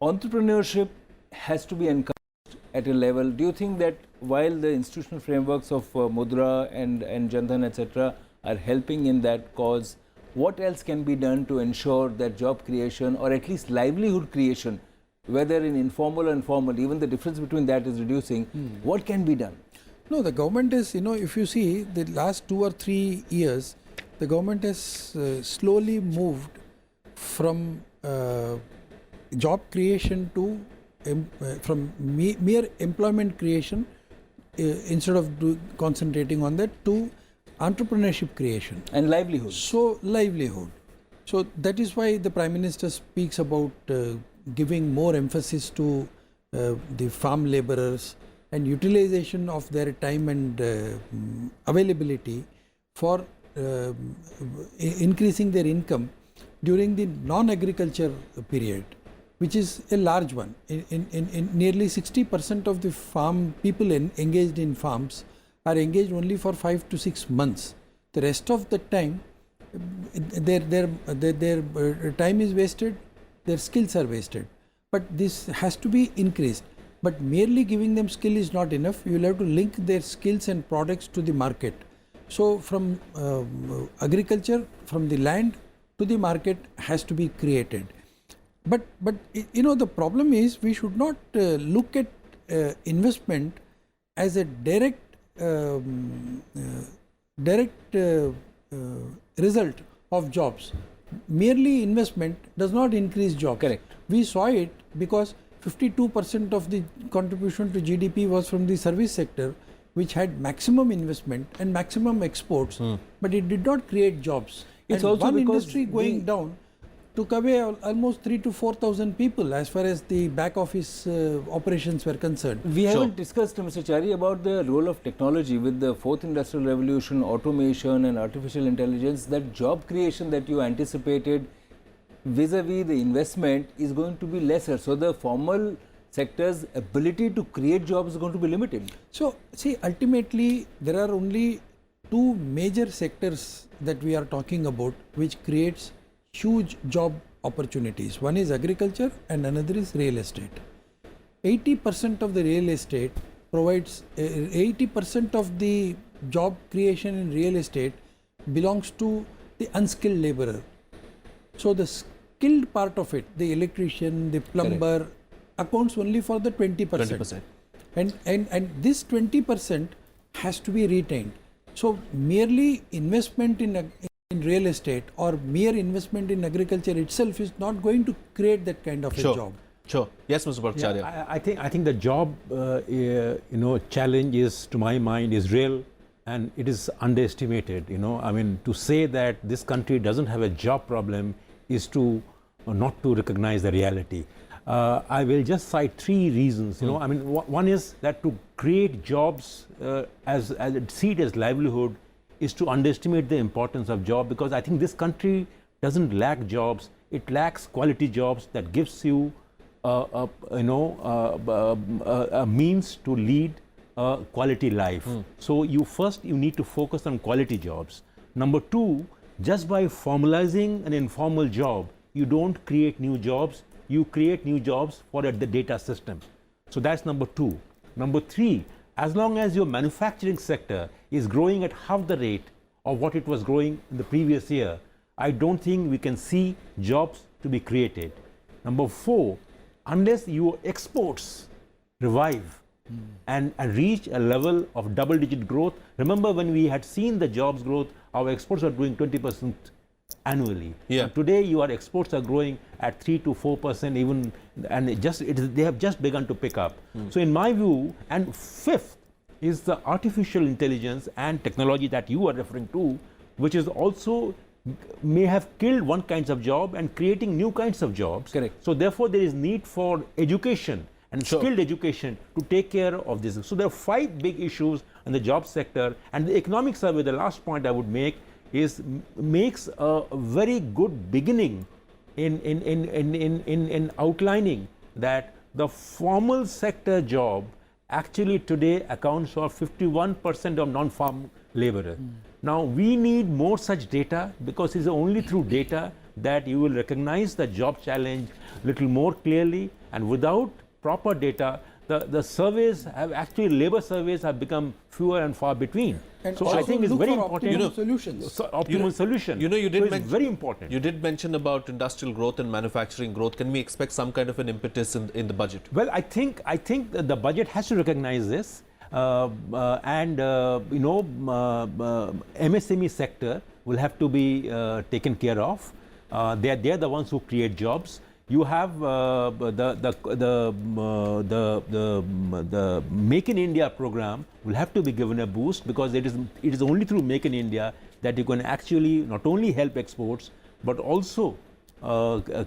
Entrepreneurship has to be encouraged at a level. Do you think that while the institutional frameworks of Mudra and Jan Dhan, etc., are helping in that cause, what else can be done to ensure that job creation or at least livelihood creation, whether in informal or informal, even the difference between that is reducing, what can be done? No, the government is, if you see the last 2 or 3 years, the government has slowly moved from job creation to from mere employment creation instead of concentrating on that to entrepreneurship creation. And livelihood. So, livelihood. So, that is why the Prime Minister speaks about giving more emphasis to the farm laborers and utilization of their time and availability for increasing their income during the non-agriculture period, which is a large one. In nearly 60% of the farm people engaged in farms are engaged only for 5 to 6 months. The rest of the time, their time is wasted, their skills are wasted. But this has to be increased. But merely giving them skill is not enough. You will have to link their skills and products to the market. So from agriculture, from the land to the market has to be created. But the problem is we should not look at investment as a direct result of jobs. Merely investment does not increase jobs. Correct. We saw it because 52% of the contribution to GDP was from the service sector, which had maximum investment and maximum exports, but it did not create jobs. It's and also one because industry going down took away almost 3,000 to 4,000 people as far as the back office operations were concerned. We haven't discussed, Mr. Chari, about the role of technology with the fourth industrial revolution, automation and artificial intelligence. That job creation that you anticipated vis-a-vis the investment is going to be lesser. So the formal sector's ability to create jobs is going to be limited. So see, ultimately there are only 2 major sectors that we are talking about which creates huge job opportunities. One is agriculture and another is real estate. 80% of the real estate provides 80% of the job creation in real estate belongs to the unskilled laborer. So the skilled part of it, the electrician, the plumber, accounts only for the 20%. And this 20% has to be retained. So merely investment in real estate or mere investment in agriculture itself is not going to create that kind of a job. Sure. Yes, Mr. Bhattacharya. Yeah, I think the job challenge is, to my mind, is real and it is underestimated. I mean, to say that this country doesn't have a job problem is to not to recognize the reality. I will just cite 3 reasons. I mean, one is that to create jobs as see it as livelihood is to underestimate the importance of job, because I think this country doesn't lack jobs. It lacks quality jobs that gives you a means to lead a quality life. So you need to focus on quality jobs. Number 2, just by formalizing an informal job, you don't create new jobs. You create new jobs for the data system. So that's number 2. Number 3, as long as your manufacturing sector is growing at half the rate of what it was growing in the previous year, I don't think we can see jobs to be created. Number 4, unless your exports revive and reach a level of double-digit growth. Remember when we had seen the jobs growth, our exports are doing 20% annually. Yeah. Today, your exports are growing at 3 to 4% even, and they have just begun to pick up. So in my view, and fifth is the artificial intelligence and technology that you are referring to, which is also may have killed one kinds of job and creating new kinds of jobs. Correct. So therefore, there is need for education and skilled education to take care of this. So there are 5 big issues in the job sector, and the economic survey, the last point I would make, is makes a very good beginning in outlining that the formal sector job actually today accounts for 51% of non-farm laborers. Now we need more such data, because it's only through data that you will recognize the job challenge little more clearly, and without proper data, the surveys have actually, labor surveys have become fewer and far between. And so I think it's very important. Solutions. So optimal solution. You know, you did so it's mention, very important. You did mention about industrial growth and manufacturing growth. Can we expect some kind of an impetus in the budget? Well, I think that the budget has to recognize this, MSME sector will have to be taken care of. They are the ones who create jobs. You have the Make in India program will have to be given a boost, because it is only through Make in India that you can actually not only help exports but also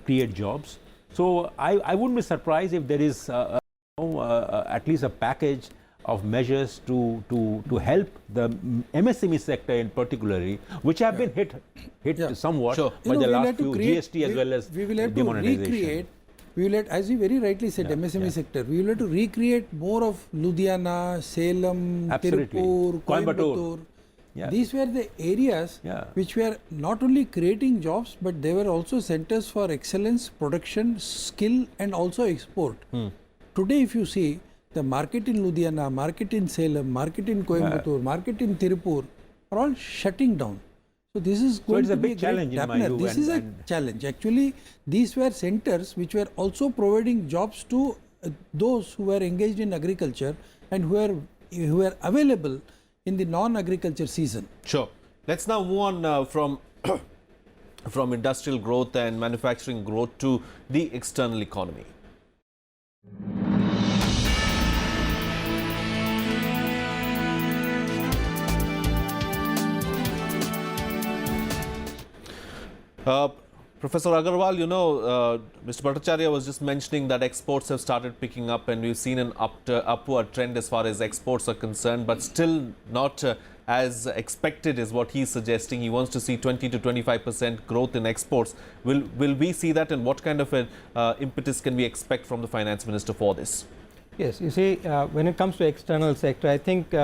create jobs. So I wouldn't be surprised if there is at least a package of measures to help the MSME sector in particularly, which have been hit somewhat by the last few GST as well as we will have demonetization. To recreate. We will have, as you very rightly said, MSME sector. We will have to recreate more of Ludhiana, Salem, Tirupur, Coimbatore. Yeah. These were the areas which were not only creating jobs, but they were also centers for excellence, production, skill, and also export. Today, if you see, the market in Ludhiana, market in Salem, market in Coimbatore, market in Tirupur are all shutting down. So this is going to be a big challenge in my view. This is a challenge. Actually, these were centers which were also providing jobs to those who were engaged in agriculture and who were available in the non-agriculture season. Sure. Let's now move on from industrial growth and manufacturing growth to the external economy. Professor Agarwal, you know, Mr. Bhattacharya was just mentioning that exports have started picking up, and we've seen an upward trend as far as exports are concerned, but still not as expected is what he's suggesting. He wants to see 20 to 25% growth in exports. Will we see that, and what kind of an impetus can we expect from the finance minister for this? Yes, you see, when it comes to external sector, I think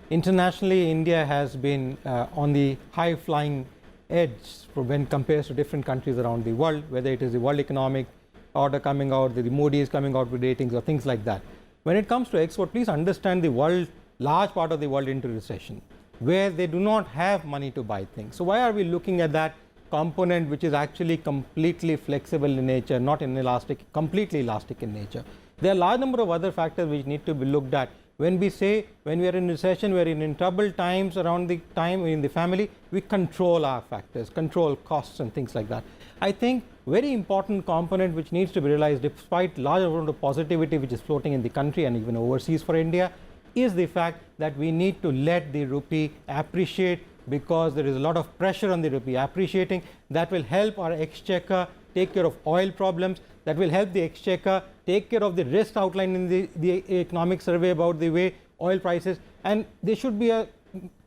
internationally India has been on the high-flying edge when compared to different countries around the world, whether it is the World Economic Order coming out, the Modi is coming out with ratings or things like that. When it comes to export, please understand the world, large part of the world into recession, where they do not have money to buy things. So why are we looking at that component which is actually completely flexible in nature, not inelastic, completely elastic in nature? There are a large number of other factors which need to be looked at. When we say, when we are in recession, we are in troubled times around the time in the family, we control our factors, control costs and things like that. I think very important component which needs to be realized, despite large amount of positivity which is floating in the country and even overseas for India, is the fact that we need to let the rupee appreciate, because there is a lot of pressure on the rupee appreciating. That will help our exchequer take care of oil problems, that will help the exchequer take care of the risk outlined in the economic survey about the way oil prices, and there should be a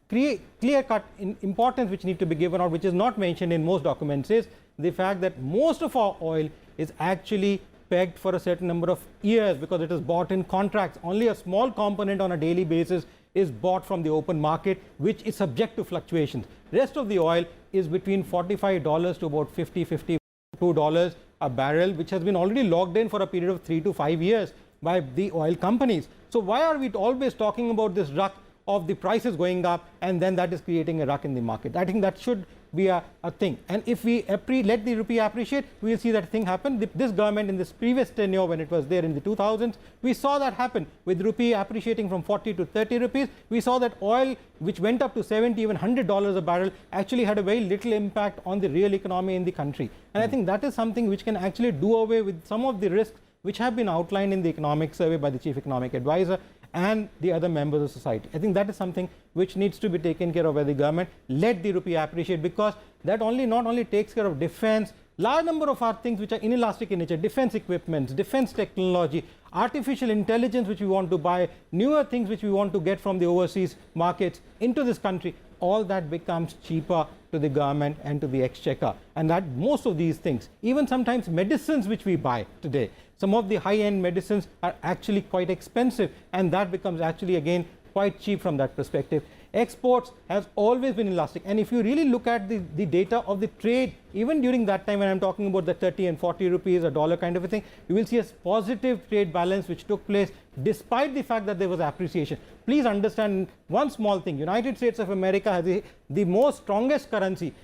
clear-cut importance which need to be given out, which is not mentioned in most documents, is the fact that most of our oil is actually pegged for a certain number of years, because it is bought in contracts. Only a small component on a daily basis is bought from the open market, which is subject to fluctuations. Rest of the oil is between $45 to about $52 a barrel, which has been already locked in for a period of 3 to 5 years by the oil companies. So why are we always talking about this ruck of the prices going up, and then that is creating a ruck in the market? I think that should be a thing. And if we let the rupee appreciate, we will see that thing happen. This government in this previous tenure, when it was there in the 2000s, we saw that happen with rupee appreciating from 40 to 30 rupees. We saw that oil, which went up to 70, even $100 a barrel, actually had a very little impact on the real economy in the country. And I think that is something which can actually do away with some of the risks which have been outlined in the economic survey by the chief economic advisor and the other members of society. I think that is something which needs to be taken care of by the government. Let the rupee appreciate, because that not only takes care of defense, large number of our things which are inelastic in nature, defense equipments, defense technology, artificial intelligence which we want to buy, newer things which we want to get from the overseas markets into this country, all that becomes cheaper to the government and to the exchequer. And that most of these things, even sometimes medicines which we buy today, some of the high-end medicines are actually quite expensive, and that becomes actually again quite cheap from that perspective. Exports has always been elastic, and if you really look at the data of the trade, even during that time when I'm talking about the 30 and 40 rupees a dollar kind of a thing, you will see a positive trade balance which took place despite the fact that there was appreciation. Please understand one small thing: United States of America has the most strongest currency.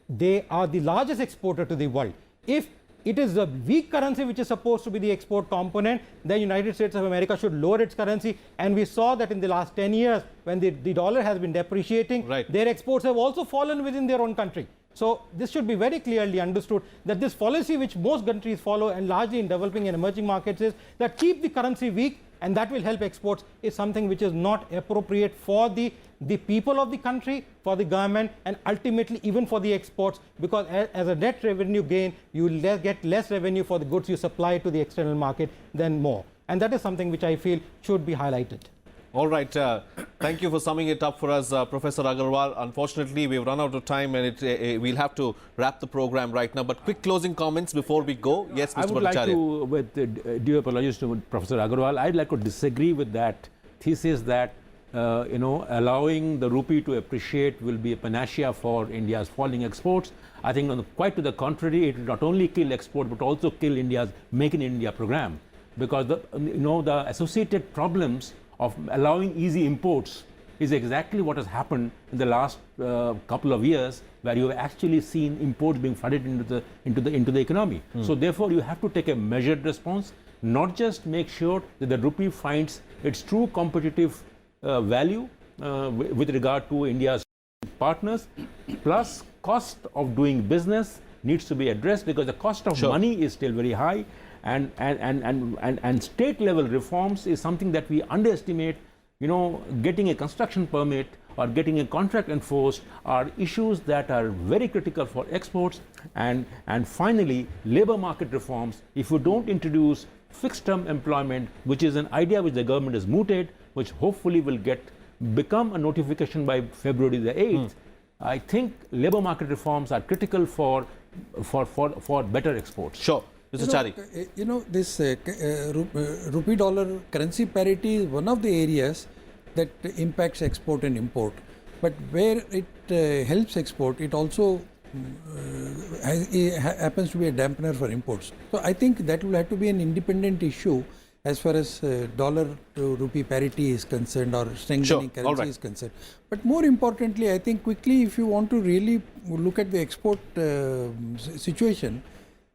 They are the largest exporter to the world. If it is a weak currency which is supposed to be the export component, then United States of America should lower its currency. And we saw that in the last 10 years, when the dollar has been depreciating, their exports have also fallen within their own country. So this should be very clearly understood, that this policy which most countries follow, and largely in developing and emerging markets, is that keep the currency weak and that will help exports, is something which is not appropriate for the people of the country, for the government, and ultimately even for the exports, because as a net revenue gain, you will get less revenue for the goods you supply to the external market than more. And that is something which I feel should be highlighted. All right. Thank you for summing it up for us, Professor Agarwal. Unfortunately, we've run out of time, and we'll have to wrap the program right now. But quick closing comments before we go. Yes, Mr. I would Bhattacharya. like to, with due apologies to Professor Agarwal, I'd like to disagree with that thesis that allowing the rupee to appreciate will be a panacea for India's falling exports. I think quite to the contrary, it will not only kill export but also kill India's Make in India program, because the associated problems of allowing easy imports is exactly what has happened in the last couple of years, where you have actually seen imports being flooded into the economy. So therefore, you have to take a measured response, not just make sure that the rupee finds its true competitive value with regard to India's partners, plus cost of doing business needs to be addressed, because the cost of money is still very high, and state level reforms is something that we underestimate. Getting a construction permit or getting a contract enforced are issues that are very critical for exports. And finally, labor market reforms. If you don't introduce fixed term employment, which is an idea which the government has mooted, which hopefully will become a notification by February the 8th, I think labor market reforms are critical for better exports. Sure. Mr. Chari. This rupee dollar currency parity is one of the areas that impacts export and import. But where it helps export, it also happens to be a dampener for imports. So I think that will have to be an independent issue as far as dollar to rupee parity is concerned, or strengthening currency is concerned. But more importantly, I think quickly, if you want to really look at the export situation,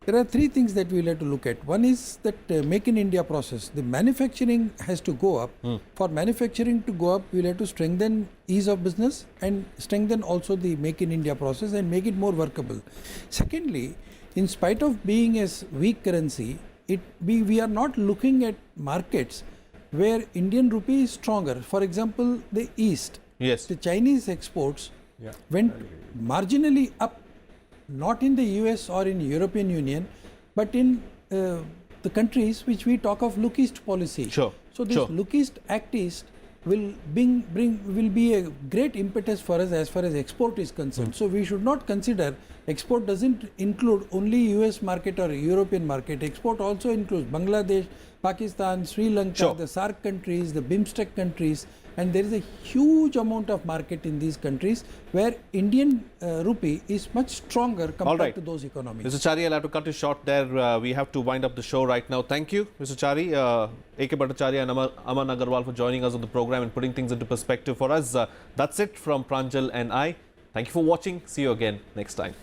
there are three things that we will have to look at. One is that Make in India process. The manufacturing has to go up. For manufacturing to go up, we will have to strengthen ease of business and strengthen also the Make in India process and make it more workable. Secondly, in spite of being a weak currency, we are not looking at markets where Indian rupee is stronger. For example, the East. Yes. The Chinese exports went marginally up, not in the US or in European Union, but in the countries which we talk of Look East policy. So this Look East, Act East will be a great impetus for us as far as export is concerned. So we should not consider export doesn't include only US market or European market. Export also includes Bangladesh, Pakistan, Sri Lanka, the SAARC countries, the BIMSTEC countries, and there is a huge amount of market in these countries where Indian rupee is much stronger compared to those economies. Mr. Chari, I'll have to cut it short there. We have to wind up the show right now. Thank you, Mr. Chari, A.K. Bhattacharya and Aman Agarwal for joining us on the program and putting things into perspective for us. That's it from Pranjal and I. Thank you for watching. See you again next time.